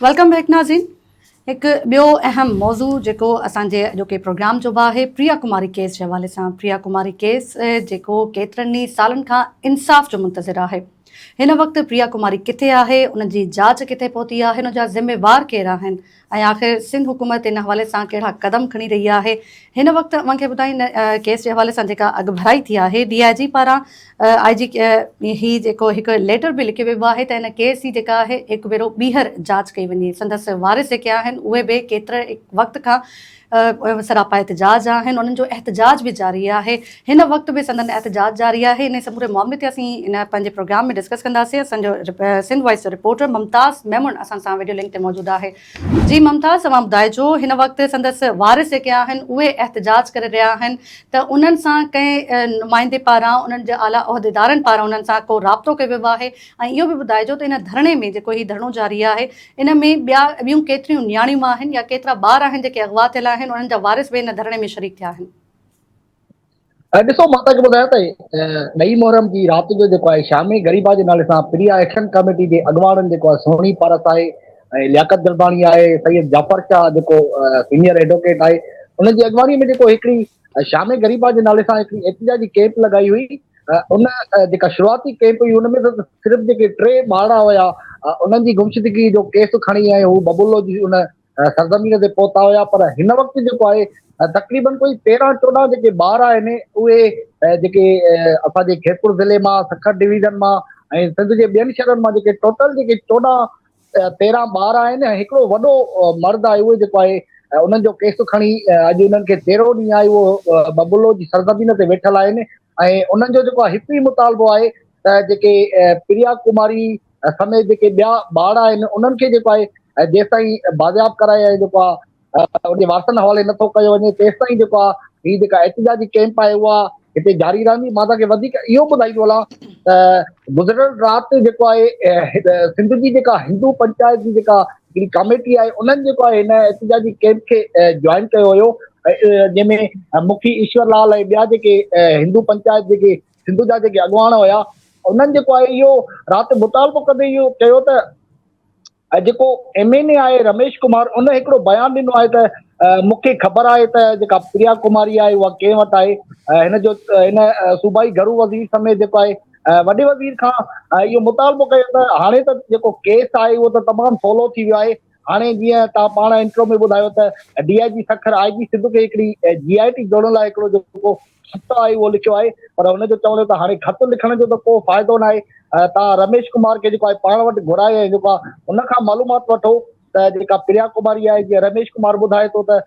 Welcome back नाज़रीन। एक ॿियो अहम मौज़ू जेको असांजे अॼोके प्रोग्राम जो आहे प्रिया कुमारी केस जे हवाले सां। प्रिया कुमारी केस जेको केतिरनि ई सालनि खां इंसाफ़ जो मुंतज़िर आहे। हिन वक़्तु प्रिया कुमारी किथे आहे, उनजी जांच किथे पहुती आहे, उनजा ज़िम्मेवार केरु आहिनि ऐं आख़िर सिंध हुकूमत इन हवाले सां कहिड़ा क़दम खणी रही आहे। हिन वक़्तु मूंखे ॿुधाईं केस जे हवाले सां जेका अॻु भराई थी आहे DIG पारां IG ही जेको हिकु लेटर बि लिखियो वियो आहे त हिन केस जी जेका आहे हिकु भेरो ॿीहर जांच कई वञे। संदसि वारिस जेके आहिनि उहे बि केतिरे वक़्त खां सरापा एहतजाज आहिनि, उन्हनि जो एहतजाज बि जारी आहे। हिन वक़्तु बि संदन एहतजाज जारी आहे। इन समूरे मामले ते असीं इन पंहिंजे प्रोग्राम में डिस्कस कंदासीं। असांजो सिंध वॉइस जो रिपोर्टर मुमताज़ मेमन असां सां वीडियो लिंक ते मौजूदु आहे। जी मुमताज़, तव्हां ॿुधाइजो हिन वक़्तु संदसि वारिस जेके आहिनि उहे एहतजाज करे रहिया आहिनि त उन्हनि सां कंहिं नुमाइंदे पारां, उन्हनि जे आला उहिदेदारनि पारां उन्हनि सां को राब्तो कयो वियो आहे। ऐं इहो बि ॿुधाइजो त इन धरणे में जेको हीउ धरणो जारी आहे इन में ॿियूं केतिरियूं नियाणियूं आहिनि या केतिरा ॿार आहिनि जेके अगवा थियल आहिनि, उन्हनि जा वारिस बि इन धरणे में शरीक थिया आहिनि। ॾिसो, मां तव्हांखे ॿुधायां त ॾही मोहरम जी राति जो जेको आहे शामी गरीबा जे नाले सां प्रिया एक्शन कमेटी जे अॻवाननि जेको आहे सोनी पारस आहे ऐं लियाकत जलबाणी आहे, सैयद जाफ़र शाह जेको सीनियर एडवोकेट आहे, उनजी अॻवानीअ में जेको हिकिड़ी शामे गरीबा जे नाले सां हिकिड़ी एहतजाजी कैंप लॻाई हुई। उन जेका शुरूआती कैंप हुई उन में त सिर्फ़ु जेके 3 ॿार हुया उन्हनि जी गुमशुदगी जो केस खणी आए हू बबुलो जी उन सरज़मीन ते पहुता हुया। पर हिन वक़्तु जेको आहे तक़रीबन कोई 13-14 जेके ॿार आहिनि उहे जेके असांजे खेतपुर ज़िले मां, सखर डिवीज़न मां ऐं सिंध जे ॿियनि शहरनि मां जेके टोटल जेके 14-13 ॿार आहिनि ऐं हिकिड़ो वॾो मर्द आहे, उहे जेको आहे उन्हनि जो केस खणी अॼु उन्हनि खे 13 ॾींहं आहे उहो बबुलो जी सरज़मीन ते वेठल आहिनि। ऐं उन्हनि जो जेको हिकु ई मुतालबो आहे त जेके प्रिया कुमारी समेत जेके ॿिया ॿार आहिनि उन्हनि खे जेको आहे जेसिताईं बाज़ियाब कराए जेको आहे उनजे वारसनि हवाले नथो कयो वञे तेसिताईं जेको आहे हीअ जेका एहतजाजी कैंप आहे उहा हिते जारी रहंदी। मां तव्हांखे वधीक इहो ॿुधाईंदो हलां त गुज़िरियल राति जेको आहे सिंध जी जेका हिंदू पंचायत जी जेका हिकिड़ी कमेटी आहे उन्हनि जेको आहे हिन एहतजाजी कैंप खे जॉइन कयो हुयो, जंहिंमें मुखी ईश्वर लाल ऐं ॿिया जेके हिंदू पंचायत जेके सिंध जा जेके अॻवान हुया उन्हनि जेको आहे इहो राति मुतालबो कंदे इहो चयो त जेको MNA आहे रमेश कुमार, उन हिकिड़ो बयानु ॾिनो आहे त मूंखे ख़बर आहे त जेका प्रिया कुमारी आहे उहा कंहिं वटि आहे। हिन जो हिन सूबाई घरू वज़ीर समेत जेको आहे वॾे वज़ीर खां इहो मुतालबो कयो त हाणे त जेको केस आहे उहो त तमामु सवलो थी वियो आहे। हाणे जीअं तव्हां पाण इंट्रो में ॿुधायो त DIG सखर IG सिंध खे हिकिड़ी GIT जोड़ण लाइ हिकिड़ो जेको ख़त आहे उहो लिखियो आहे, पर हुनजो चवणो त हाणे ख़त लिखण जो त को फ़ाइदो न आहे। तव्हां रमेश कुमार खे जेको आहे पाण वटि घुराए ऐं जेको आहे उनखां मालूमात वठो त जेका प्रिया कुमारी आहे, जीअं रमेश कुमार ॿुधाए थो त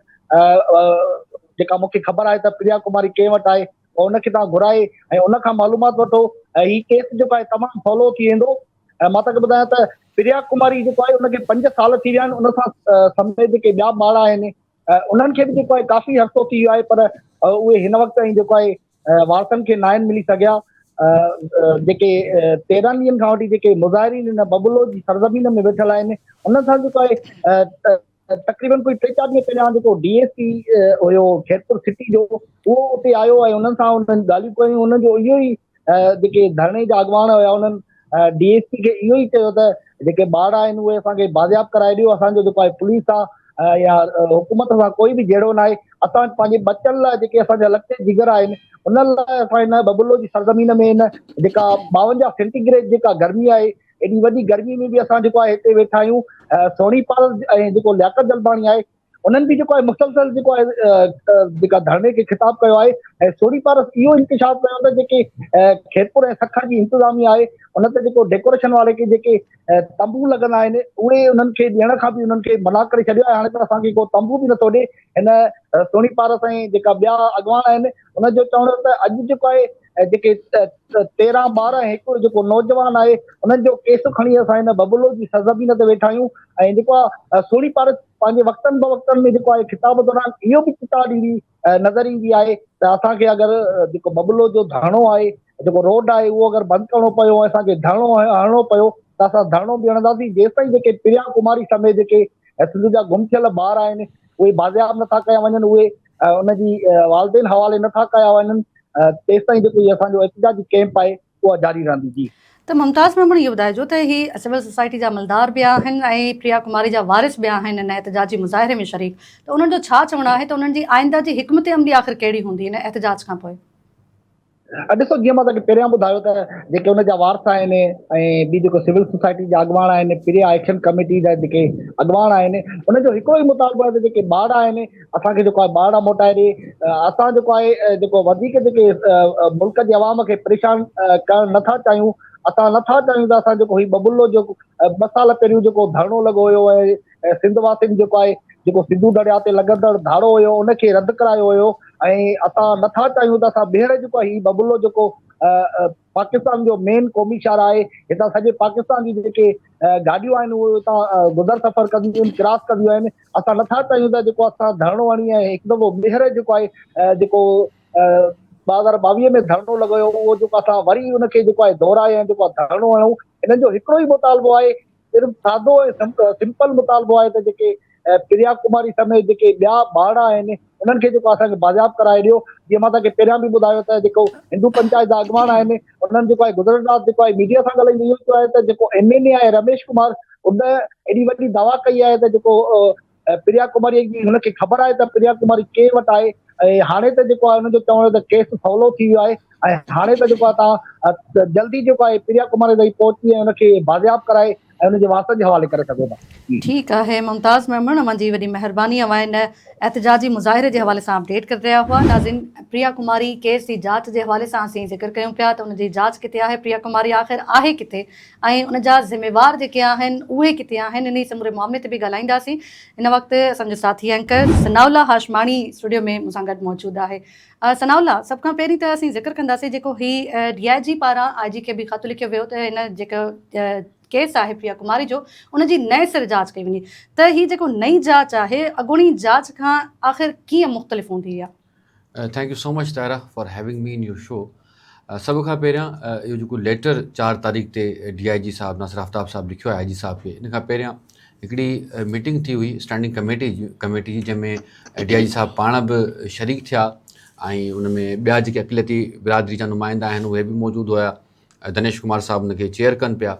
जेका मूंखे ख़बर आहे त प्रिया कुमारी कंहिं वटि आहे, उनखे तव्हां घुराए ऐं उनखां मालूमात वठो। हीउ केस जेको आहे तमामु सवलो थी वेंदो। मां तव्हांखे ॿुधायां त प्रिया कुमारी जेको आहे उनखे 5 साल थी विया आहिनि, उन सां समेत जेके ॿिया ॿार आहिनि उन्हनि खे बि जेको आहे काफ़ी हफ़्तो थी वियो आहे, पर उहे हिन वक़्तु ताईं जेको आहे वारसनि खे न आहिनि मिली सघिया। जेके 13 ॾींहंनि खां वठी जेके मुज़ाहिरीन हिन बबुलो जी सरज़मीन में वेठल आहिनि उन सां जेको आहे तक़रीबन कोई 3-4 ॾींहं पहिरियां जेको DSP हुयो खेतपुर सिटी जो, उहो उते आयो ऐं उन्हनि सां उन्हनि ॻाल्हियूं कयूं। उन्हनि जो इहो ई जेके धरणे जा अॻवान हुया उन्हनि DSP खे इहो ई चयो त जेके ॿार आहिनि उहे असांखे बाज़ियाब कराए ॾियो। असांजो जेको आहे पुलिस आहे या हुकूमत सां कोई बि जहिड़ो न आहे। असां पंहिंजे बचनि लाइ जेके असांजा लखे जिगर आहिनि उन्हनि लाइ असां हिन बबुलो जी सरज़मीन में हिन जेका 52 सेंटीग्रेड जेका गर्मी आहे, एॾी वॾी गर्मी में बि असां जेको आहे हिते वेठा आहियूं। सोनी पारस ऐं जेको लियाकत जलबाणी आहे उन्हनि बि जेको आहे मुसलसल जेको आहे जेका धरणे खे ख़िताब कयो आहे ऐं सोनी पारस इहो इंकशाफ कयो त जेके खेतपुर ऐं सखर जी इंतिज़ामिया आहे उन ते जेको डेकोरेशन वारे खे जेके तंबू लॻंदा आहिनि उहे उन्हनि खे ॾियण खां बि उन्हनि खे मना करे छॾियो आहे। हाणे त असांखे को तंबू बि नथो ॾिए। हिन सोनी पारस ऐं जेका ॿिया अॻवान आहिनि उनजो चवणो त अॼु जेको आहे जेके 13 ॿार ऐं हिकु जेको नौजवान आहे उन्हनि जो केस खणी असां हिन बबुलो जी सरज़मीन ते वेठा आहियूं। ऐं जेको आहे सोनी पारस पंहिंजे वक़्तनि बवक़्तनि में जेको आहे खिताब दौरान इहो बि चिता ॾींदी नज़र ईंदी आहे त असांखे अगरि जेको बबुलो जो धरणो आहे, जेको रोड आहे, उहो अगरि बंदि करिणो पियो ऐं असांखे धरणो हणिणो पियो त असां धरणो बि हणंदासीं जेसिताईं जेके प्रिया कुमारी समेत जेके सिंध जा गुम थियल ॿार आहिनि उहे बाज़ियाब नथा कया वञनि, उहे उनजी वालदेन हवाले नथा कया वञनि, तेसिताईं जेको असांजो एहतजाजी कैंप आहे उहा जारी रहंदी। जी त मुमताज़ मेमण इहो ॿुधाइजो त ही सिविल सोसाइटी जा अमलदार बि आहिनि ऐं प्रिया कुमारी जा वारिस बि आहिनि हिन एहतजाजी मुज़ाहिरे में शरीक, त उन्हनि जो छा चवणु आहे त उन्हनि जी आइंदा जी हिकमत अमली आख़िर कहिड़ी हूंदी हिन एहतजाज खां पोइ? ॾिसो, जीअं मां तव्हांखे पहिरियां ॿुधायो त जेके हुनजा वारस आहिनि ऐं ॿी जेको सिविल सोसाइटी जा अॻुवान आहिनि, प्रिया एक्शन कमेटी जा जेके अॻुवान आहिनि, उनजो हिकिड़ो ई मुतालबो आहे त जेके ॿार आहिनि असांखे जेको आहे ॿार मोटाए ॾे। असां जेको आहे जेको वधीक जेके मुल्क जे अवाम खे परेशान करणु नथा चाहियूं। असां नथा चाहियूं त असां जेको ही बबुलो जेको 2 साल पहिरियों जेको धरणो लॻो हुयो ऐं सिंध वासियुनि जेको आहे जेको सिंधू दरिया ते लॻंदड़ धाड़ो हुयो उनखे रद्द करायो हुयो। ऐं असां नथा चाहियूं त असां ॿीहर जेको आहे ही बबुलो जेको पाकिस्तान जो मेन क़ौमी शहर आहे, हितां सॼे पाकिस्तान जी जेके गाॾियूं आहिनि उहे हितां गुज़र सफ़र कंदियूं आहिनि, क्रॉस कंदियूं आहिनि। असां नथा चाहियूं त जेको असां धरणो हणी ऐं हिकु दफ़ो ॿीहर जेको आहे जेको 2022 में धरणो लॻो हुयो उहो जेको असां वरी उनखे जेको आहे दोहराए ऐं जेको आहे धरणो हणूं। हिननि जो हिकिड़ो ई मुतालबो आहे, सिर्फ़ु सादो ऐं सिंपल मुतालबो आहे त जेके प्रिया कुमारी समेत जेके ॿिया ॿार आहिनि उन्हनि खे जेको असांखे बाज़ाब कराए ॾियो। जीअं मां तव्हांखे पहिरियां बि ॿुधायो त जेको हिंदू पंचायत जा अॻुवान आहिनि उन्हनि जेको आहे गुज़रियल राति जेको आहे मीडिया सां ॻाल्हाईंदे इहो चयो आहे त जेको MLA आहे रमेश कुमार, उन एॾी वॾी दावा कई आहे त जेको प्रिया कुमारी जी हुनखे ख़बर आहे त प्रिया कुमारी कंहिं वटि आहे ऐं हाणे त जेको आहे हुनजो चवणु त केस सवलो थी वियो आहे ऐं हाणे त जेको आहे तव्हां जल्दी जेको आहे प्रिया कुमारी ताईं पहुची ऐं हुनखे बाज़ियाब कराए ऐं हुनजे वारसनि जे हवाले करे सघो था। ठीकु आहे मुमताज़ मेमण, मुंहिंजी वॾी महिरबानी। अवां हिन एहतजाजी मुज़ाहिरे जे हवाले सां अपडेट करे रहिया हुआ। नाज़रीन, प्रिया कुमारी केस जी जांच जे हवाले सां असीं ज़िक्र कयूं पिया त उनजी जांच किथे आहे, प्रिया कुमारी आख़िर आहे किथे ऐं उनजा ज़िम्मेवार जेके आहिनि उहे किथे आहिनि, इन समूरे मामले ते बि ॻाल्हाईंदासीं। इन वक़्तु असांजो साथी एंकर सनाउल्ला हाशमाणी स्टूडियो में मूंसां गॾु मौजूदु आहे। सनाउल्ला, सभ खां पहिरीं त असीं ज़िक्र कंदासीं जेको ही DIG पारां IG खे बि ख़त लिखियो वियो त हिन जेको केस आहे प्रिया कुमारी जो उनजी नए सिर जांच कई वञे, त ही जेको नई जांच आहे अॻूणी जांच खां आख़िर कीअं मुख़्तलिफ़ हूंदी आहे? Thank you so much Tara for having me in your show. सभ खां पहिरियां इहो जेको लेटर 4 तारीख़ ते DIG साहब नासिर आफ्ताब साहब लिखियो आहे IG साहब खे, इन खां पहिरियां हिकिड़ी मीटिंग थी हुई स्टैंडिंग कमेटी जी, जंहिंमें DIG साहब पाण बि शरीक थिया ऐं उन में ॿिया जेके अक़लियती बिरादरी जा नुमाइंदा आहिनि उहे बि मौजूदु हुया। दिनेश कुमार साहब उनखे चेयर कनि पिया।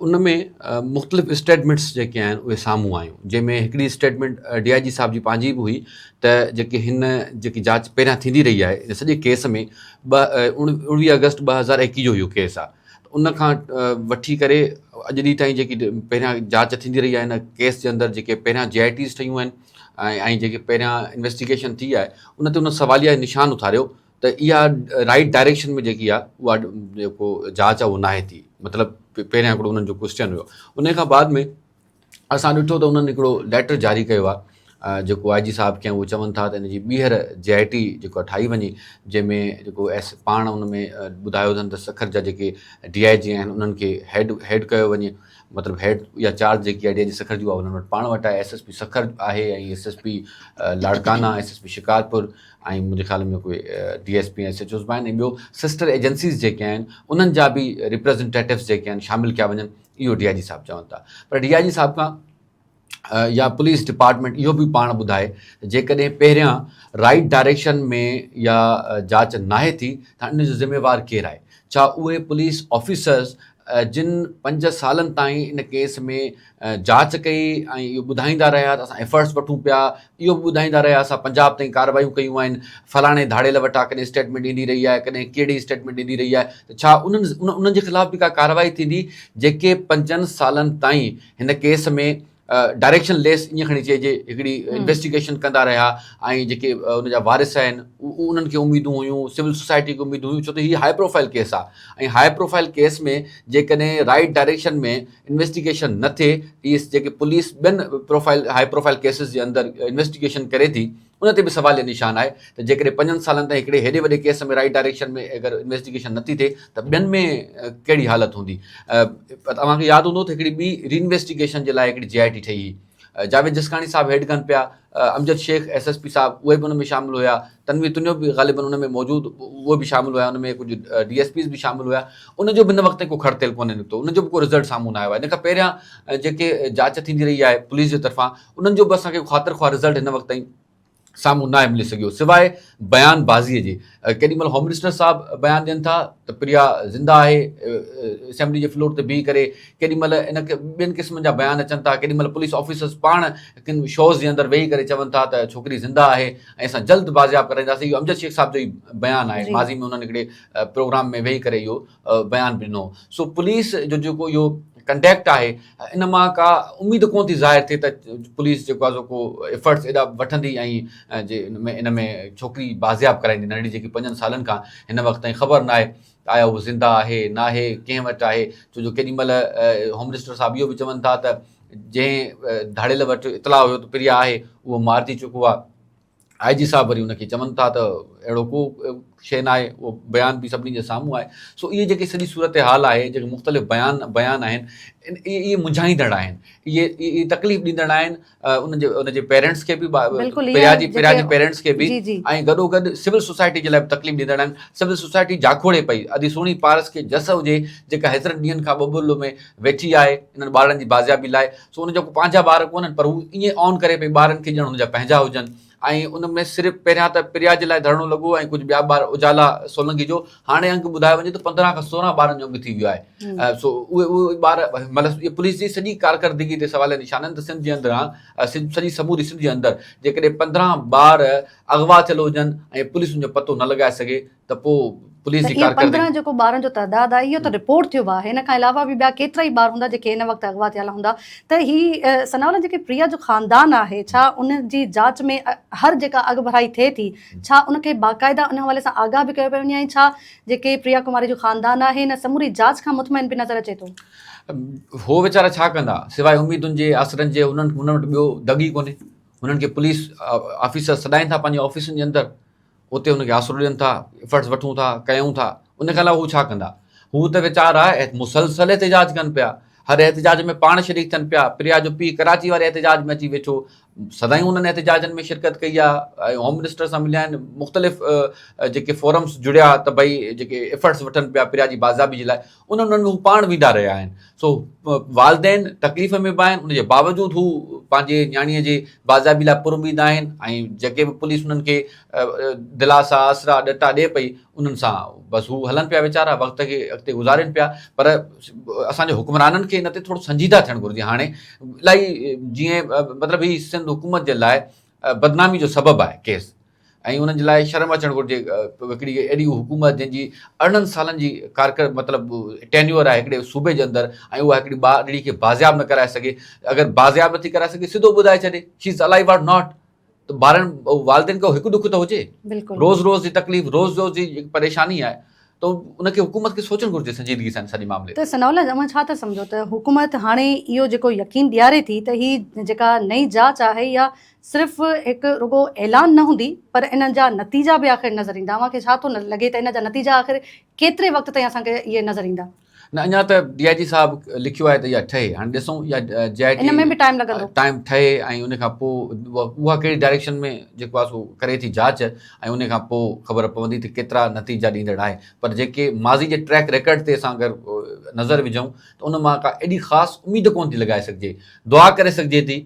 उन में मुख़्तलिफ़ स्टेटमेंट्स जेके आहिनि उहे साम्हूं आयूं, जंहिंमें हिकिड़ी स्टेटमेंट DIG साहब जी पंहिंजी बि हुई त जेके हिन जेकी जांच पहिरियां थींदी रही आहे इन सॼे केस में 19 अगस्त 2021 जो इहो केस आहे। उन खां वठी करे अॼु ॾींहं ताईं जेकी पहिरियां जांच थींदी रही आहे हिन केस जे अंदरि, जेके पहिरियां JITs ठहियूं आहिनि ऐं जेके पहिरियां इन्वेस्टिगेशन थी आहे उन ते उन सवालिया निशान उथारियो त इहा राइट डायरेक्शन में जेकी आहे उहा जेको जांच आहे उहा नाहे थी। मतिलबु पहिरियां हिकिड़ो उन्हनि जो क्वेश्चन हुयो। उन खां बाद में असां ॾिठो त उन्हनि हिकिड़ो लेटर जारी कयो आहे जेको IG साहब खे उहे चवनि था त हिनजी ॿीहर JIT जेको ठाही वञे, जंहिंमें जेको पाण उन में ॿुधायो अथनि त सखर जा जेके DIG आहिनि उन्हनि खे हेड कयो वञे। मतिलबु हेड या चार्ज जेकी आहे DIG सखर जी आहे उन्हनि वटि पाण वटि आहे। SSP सखर आहे ऐं SSP लाड़काना, SSP शिकारपुर ऐं मुंहिंजे ख़्याल में कोई DSP ऐं SHOs बि आहिनि। ऐं ॿियो सिस्टर एजेंसीज़ जेके आहिनि उन्हनि जा बि रिप्रेज़ेंटेटिव्स जेके आहिनि शामिलु कया वञनि, इहो DIG साहब चवनि था। पर DIG साहब खां या पुलिस डिपार्टमेंट इहो बि पाण ॿुधाए त जेकॾहिं पहिरियां राइट डायरेक्शन में या जांच नाहे थी त इन जो ज़िम्मेवारु केरु आहे। छा उहे पुलिस ऑफिसर्स जिन 5 सालनि ताईं इन केस में जांच कई ऐं इहो ॿुधाईंदा रहिया त असां एफर्ट्स वठूं पिया, इहो बि ॿुधाईंदा रहिया असां पंजाब ताईं कार्रवाइयूं कयूं आहिनि, फलाणे धाड़ेल वटां कॾहिं स्टेटमेंट ईंदी रही आहे, कॾहिं कहिड़ी स्टेटमेंट ईंदी रही आहे, त छा उन्हनि जे ख़िलाफ़ बि का कार्रवाई थींदी जेके 5 सालनि ताईं हिन केस में डायरेक्शन लेस ईअं खणी चइजे हिकिड़ी इन्वेस्टिगेशन कंदा रहिया ऐं जेके उनजा वारिस आहिनि उन्हनि खे उमेदूं हुयूं, सिविल सोसाइटी खे उमेदूं हुयूं, छो त हीअ हाई प्रोफाइल केस आहे ऐं हाई प्रोफाइल केस में जेकॾहिं राइट डायरेक्शन में इन्वेस्टिगेशन न थिए, इहे जेके पुलिस ॿियनि हाई प्रोफाइल केसिस जे अंदरि इन्वेस्टिगेशन करे थी उन ते बि सवाल निशान आहे त जेकॾहिं 5 सालनि ताईं हिकिड़े हेॾे वॾे केस में राइट डायरेक्शन में अगरि इन्वेस्टिगेशन नथी थिए त ॿियनि में कहिड़ी हालत हूंदी। तव्हांखे यादि हूंदो त हिकिड़ी ॿी रीइन्वेस्टिगेशन जे लाइ हिकिड़ी JIT ठही हुई, जावेद जिसकानी साहब हेड कनि पिया, अमजद शेख SSP साहब उहे बि उन में शामिलु हुया, तनवीर तुनियो बि ग़ालिबन उन में मौजूदु उहे बि शामिलु हुया, उन में कुझु DSPs बि शामिलु हुया। उनजो बि हिन वक़्तु को खड़तेल कोन्हे निकितो, उनजो बि को रिज़ल्ट साम्हूं न आयो आहे। इन खां पहिरियां जेके जांच थींदी रही आहे पुलिस जे तरफ़ां उन्हनि जो बि असांखे ख़ातिर ख़्वाह रिज़ल्ट हिन वक़्तु ताईं साम्हूं न आहे मिली सघियो सवाइ बयानबाज़ीअ जे। केॾी महिल होम मिनिस्टर साहिबु बयानु ॾियनि था त प्रिया ज़िंदा आहे असेंबली जे फ्लोर ते बीह करे, केॾी महिल इन ॿियनि क़िस्मनि जा बयान अचनि था, केॾी महिल पुलिस ऑफिसर्स पाण किन शोज़ जे अंदरि वेही करे चवनि था त छोकिरी ज़िंदा आहे ऐं असां जल्द बाज़ियाब कराईंदासीं। इहो अमजद शेख साहिब जो ई बयानु आहे, माज़ी में उन्हनि हिकिड़े प्रोग्राम में वेही करे इहो बयानु ॾिनो। सो पुलिस जो जेको इहो कंटेक्ट आहे इन मां का उमेद कोन थी ज़ाहिर थिए त पुलिस जेको आहे जेको एफर्ट्स एॾा वठंदी ऐं जे इन में छोकिरी बाज़ियाब कराईंदी नंढी जेकी 5 सालनि खां हिन वक़्त ताईं ख़बर न आहे आया उहो ज़िंदा आहे न आहे कंहिं वटि आहे। छो जो केॾी महिल होम मिनिस्टर साहिबु इहो बि चवनि था त जंहिं धाड़ेल वटि इतला हुयो त प्रिया आहे उहो मारिजी चुको आहे। IG साहिबु वरी उनखे चवनि था त अहिड़ो को शइ न आहे, उहो बयानु बि सभिनी जे साम्हूं आहे। सो इहे जेके सॼी सूरत हाल आहे, जेके मुख़्तलिफ़ बयान आहिनि इहे मुंझाईंदड़ आहिनि, इहे तकलीफ़ ॾींदड़ आहिनि उनजे पेरेंट्स खे बि, प्रिया जे पेरेंट्स खे बि, ऐं गॾोगॾु सिविल सोसाइटी जे लाइ बि तकलीफ़ ॾींदड़ आहिनि। सिविल सोसाइटी जाखोड़े पई। अॼु सुहिणी पारस खे जस हुजे जेका हेतिरनि ॾींहंनि खां बबुल में वेठी आहे इन्हनि ॿारनि जी बाज़ियाबी लाइ। सो उन जेको पंहिंजा ॿार कोन्हनि पर हू ईअं ऑन करे पई ॿारनि खे ॼण हुनजा पंहिंजा हुजनि। ऐं उन में सिर्फ़ु पहिरियां त प्रिया जे लाइ धरणो लॻो ऐं कुझु ॿिया ॿार उजाला सोलंकी जो हाणे अंक ॿुधायो वञे त 15 खां 16 ॿारनि जो अंक थी वियो आहे। सो उहे ॿार मतिलबु इहे पुलिस जी सॼी कारकर्दगी ते सवाल निशान आहिनि त सिंध जे अंदरि सॼी समूरी सिंध जे अंदरि जेकॾहिं 15 ॿार अगवा थियल हुजनि ऐं पुलिस उनजो पतो न लॻाए सघे त पोइ पुलिस जी कारकर्दगी 15 जेको ॿारनि जो तइदाद आहे इहो त रिपोर्ट थियो आहे। हिन खां अलावा बि ॿिया केतिरा ई ॿार हूंदा जेके हिन वक़्तु अगवा थियल हूंदा। त ही सनावला जेके प्रिया जो ख़ानदान आहे छा उन जी जांच में हर जेका अॻु भराई थिए थी छा उनखे बाक़ाइदा उन हवाले सां आगाह बि कयो पियो वञे ऐं छा जेके प्रिया कुमारी जो ख़ानदान आहे हिन समूरी जांच खां मुतमइन बि नज़र अचे थो? हो वीचारा छा कंदा सवाइ उमेदुनि जे आसरनि जे, हुन वटि ॿियो दगी कोन्हे। हुननि खे पुलिस ऑफिसर सॾाइनि था पंहिंजे ऑफिसनि जे अंदरि, उते हुनखे आसरो ॾियनि था, एफर्ट्स वठूं था, कयूं था। उन खां अलावा हू छा कंदा? हू त वीचारा मुसलसल एहतिजाज कनि पिया, हर एहतिजाज में पाण शरीक थियनि पिया। प्रिया जो पीउ कराची वारे एहतिजाज में अची वेठो, सदाईं उन्हनि एहतिजाजनि में शिरकत कई आहे, होम मिनिस्टर सां मिलिया आहिनि, मुख़्तलिफ़ जेके फोरम्स जुड़िया त भई जेके एफर्ट्स वठनि पिया प्रिया जी बाज़ाबी जे लाइ, उन्हनि में हू पाण बीठा रहिया आहिनि। सो वालदेन तकलीफ़ में बि आहिनि, उनजे बावजूदि हू पंहिंजे न्याणीअ जे बाज़ाबी लाइ पुरउमीद आहिनि ऐं जेके बि पुलिस उन्हनि खे दिलासा आसरा ॾटा ॾिए पई उन्हनि सां बसि हू हलनि पिया वीचारा, वक़्त खे अॻिते गुज़ारनि पिया। पर असांजे हुक्मराननि खे इन ते थोरो संजीदा थियणु घुरिजे। हाणे इलाही जीअं मतिलबु ही सिंध हुकूमत जे लाइ बदनामी जो सबबु आहे केस, ऐं उन्हनि जे लाइ शर्म अचणु घुरिजे। हिकिड़ी अहिड़ी हुकूमत जंहिंजी 18 सालनि जी मतिलबु टेन्यूअर आहे हिकिड़े सूबे जे अंदरि ऐं उहा हिकिड़ी ॿारड़ी खे बाज़ियाब न कराए सघे। अगरि बाज़ियाब नथी कराए सघे सिधो ॿुधाए छॾे शी इज़ अलाइव और नॉट, त ॿारनि वालदेन खां हिकु ॾुख त हुजे। रोज़ रोज़ जी तकलीफ़, रोज़ रोज़ जी परेशानी आहे, त उनखे हुकूमत खे सोचणु घुरिजे संजीदगी सां सॼे मामले। त सनावला तव्हां छा था सम्झो त हुकूमत हाणे इहो जेको यकीन ॾियारे थी त ही जेका नई जांच आहे इहा सिर्फ़ु हिकु रुगो ऐलान न हूंदी पर इन जा नतीजा बि आख़िर नज़र ईंदा? तव्हांखे छा थो लॻे त इन जा नतीजा आख़िर केतिरे वक़्त ताईं असांखे इहे नज़र ईंदा? न अञा त DIG साहिबु लिखियो आहे त इहा ठहे, हाणे ॾिसूं इहा JIT इन में बि टाइम लॻंदो, टाइम ठहे ऐं उन खां पोइ उहा कहिड़ी डायरेक्शन में जेको आहे सो करे थी जांच ऐं उन खां पोइ ख़बर पवंदी त केतिरा नतीजा ॾींदड़ आहे। पर जेके माज़ी जे ट्रैक रिकॉर्ड ते असां अगरि नज़र विझूं त उन मां का एॾी ख़ासि उमेद कोन थी लॻाए सघिजे। दुआ करे सघिजे थी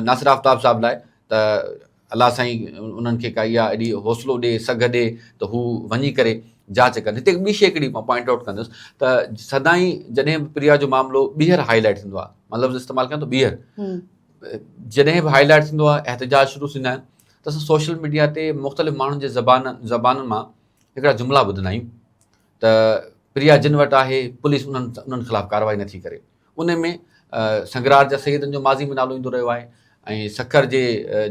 नासिर आफ्ताब साहिब लाइ त अलाह साईं उन्हनि खे का इहा एॾी हौसलो ॾिए, सघ ॾिए त हू वञी करे जांच कनि। हिते ॿी शइ हिकिड़ी मां पॉइंट आउट कंदुसि त सदाईं जॾहिं बि प्रिया जो मामिलो ॿीहर हाईलाइट थींदो आहे, मतिलबु इस्तेमालु कयां थो ॿीहर, जॾहिं बि हाईलाइट थींदो आहे एहतिजाज शुरू थींदा आहिनि त असां सोशल मीडिया ते मुख़्तलिफ़ माण्हुनि जे ज़बानुनि मां हिकिड़ा जुमिला ॿुधंदा आहियूं त प्रिया जिन वटि आहे, पुलिस उन्हनि ख़िलाफ़ु कार्रवाई नथी करे। उन में संगरार जा सैदनि जो माज़ी में नालो ईंदो रहियो आहे ऐं सखर जे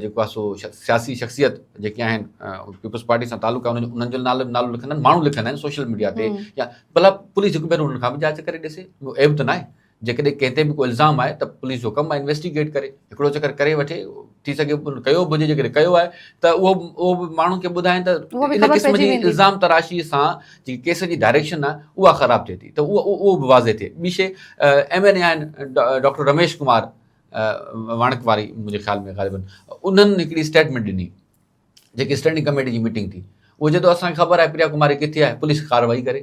जेको आहे सो सियासी शख़्सियत जेके आहिनि पीपल्स पार्टी सां तालुक़ु आहे उन्हनि जो नालो लिखंदा आहिनि, माण्हू लिखंदा आहिनि सोशल मीडिया ते, या भला पुलिस हिकु भेरो उन्हनि खां बि जांच करे ॾिसे, एब त न आहे। जेकॾहिं कंहिं ते बि को इल्ज़ाम आहे त पुलिस जो कमु आहे इन्वेस्टिगेट करे, हिकिड़ो चकर करे वठे, थी सघे कयो बि हुजे, जेकॾहिं कयो आहे त उहो बि माण्हुनि खे ॿुधाइनि त इन क़िस्म जी इल्ज़ाम तराशीअ सां जेकी केस जी डायरेक्शन आहे उहा ख़राबु थिए थी, त उहो बि वाज़े थिए। ॿी शइ MNA आहिनि डॉक्टर रमेश कुमार वाणक वारी मुंहिंजे ख़्याल में ग़ालिबन, उन्हनि हिकिड़ी स्टेटमेंट ॾिनी जेकी स्टैंडिंग कमेटी जी मीटिंग थी, उहो चए थो असांखे ख़बर आहे प्रिया कुमारी किथे आहे, पुलिस कार्रवाई करे।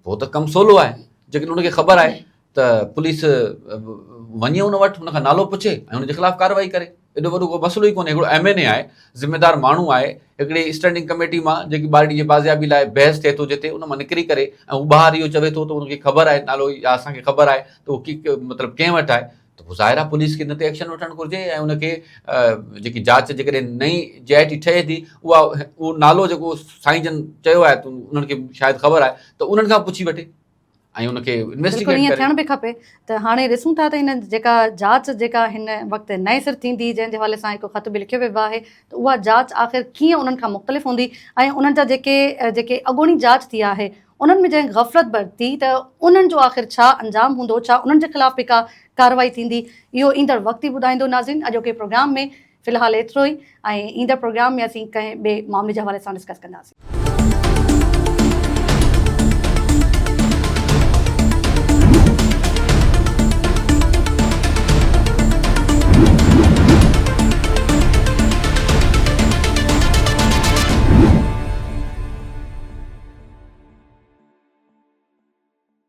पोइ त कमु सवलो आहे, जेकॾहिं उनखे ख़बर आहे त पुलिस वञे उन वटि, हुन खां नालो पुछे ऐं हुनजे ख़िलाफ़ु कार्रवाई करे। एॾो वॾो को मसइलो ई कोन्हे। हिकिड़ो MNA आहे, ज़िम्मेदार माण्हू आहे, हिकिड़ी स्टैंडिंग कमेटी मां जेकी पार्टी जे बाज़ियाबी लाइ बहस थिए थो जिते, उन मां निकिरी करे ऐं हू ॿाहिरि इहो चवे थो त उनखे ख़बर आहे नालो या असांखे ख़बर आहे त उहो मतिलबु कंहिं वटि आहे, त पोइ ज़ाहिर आहे पुलिस खे हिन ते एक्शन वठणु घुरिजे ऐं उनखे जेकी जांच जेकॾहिं नई JIT ठहे थी उहो नालो जेको साईं जन चयो आहे त उन्हनि खे शायदि ख़बर आहे त उन्हनि खां पुछी वठे ऐं उनखे बिल्कुलु इन्वेस्टिगेट ईअं करे। थियण बि खपे। त हाणे ॾिसूं था त हिन जेका जांच जेका हिन वक़्तु नए सिर थींदी, जंहिंजे हवाले सां हिकु ख़त बि लिखियो वियो आहे, त उहा जांच आख़िर कीअं उन्हनि खां मुख़्तलिफ़ हूंदी ऐं उन्हनि जा जेके अॻूणी जांच थी आहे उन्हनि में जंहिं गफ़लत बरती त उन्हनि जो आख़िर छा अंजाम हूंदो, छा उन्हनि जे ख़िलाफ़ बि का कार्रवाई थींदी, इहो ईंदड़ वक़्तु ई ॿुधाईंदो। नाज़रीन, अॼोके प्रोग्राम में फ़िलहालु एतिरो ई, ऐं ईंदड़ प्रोग्राम में असीं कंहिं ॿिए मामले जे हवाले सां डिस्कस कंदासीं।